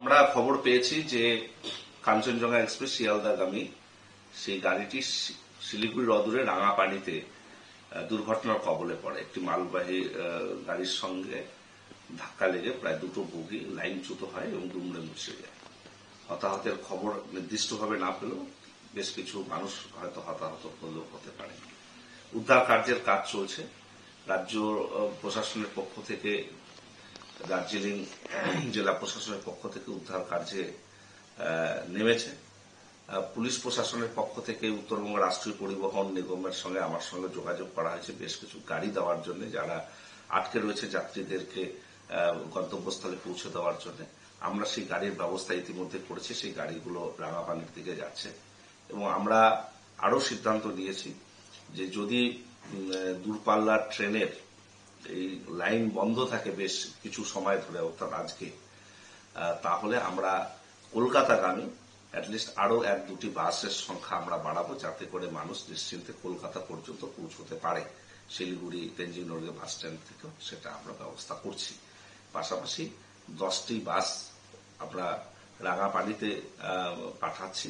আমরা খবর পেয়েছি যে কাঞ্চনজঙ্ঘা এক্সপ্রেস শিয়ালদাগামী সেই গাড়িটি শিলিগুড়ির অদূরে রাঙাপানিতে দুর্ঘটনার কবলে পড়ে। একটি মালবাহী গাড়ির সঙ্গে ধাক্কা লেগে প্রায় দুটো বগি লাইনচ্যুত হয় এবং দুমড়ে মুচড়ে যায়। হতাহতের খবর নির্দিষ্টভাবে না পেলেও বেশ কিছু মানুষ হয়তো হতাহত হলেও হতে পারে। উদ্ধার কার্যের কাজ চলছে। রাজ্য প্রশাসনের পক্ষ থেকে, দার্জিলিং জেলা প্রশাসনের পক্ষ থেকে উদ্ধার কার্যে নেমেছে। পুলিশ প্রশাসনের পক্ষ থেকে উত্তরবঙ্গ রাষ্ট্রীয় পরিবহন নিগমের সঙ্গে আমার সঙ্গে যোগাযোগ করা হয়েছে বেশ কিছু গাড়ি দেওয়ার জন্য, যারা আটকে রয়েছে যাত্রীদেরকে গন্তব্যস্থলে পৌঁছে দেওয়ার জন্য। আমরা সেই গাড়ির ব্যবস্থা ইতিমধ্যে করেছি। সেই গাড়িগুলো রাঙাপানির দিকে যাচ্ছে এবং আমরা আরো সিদ্ধান্ত নিয়েছি যে যদি দূরপাল্লার ট্রেনের এই লাইন বন্ধ থাকে বেশ কিছু সময় ধরে, অর্থাৎ আজকে, তাহলে আমরা কলকাতাগামী অ্যাটলিস্ট আরো এক দুটি বাসের সংখ্যা আমরা বাড়াবো, যাতে করে মানুষ নিশ্চিন্তে কলকাতা পর্যন্ত পৌঁছতে পারে। শিলিগুড়ি তেনজিং নড়গে বাস স্ট্যান্ড থেকেও সেটা আমরা ব্যবস্থা করছি। পাশাপাশি 10টি বাস আমরা রাঙাপানিতে পাঠাচ্ছি।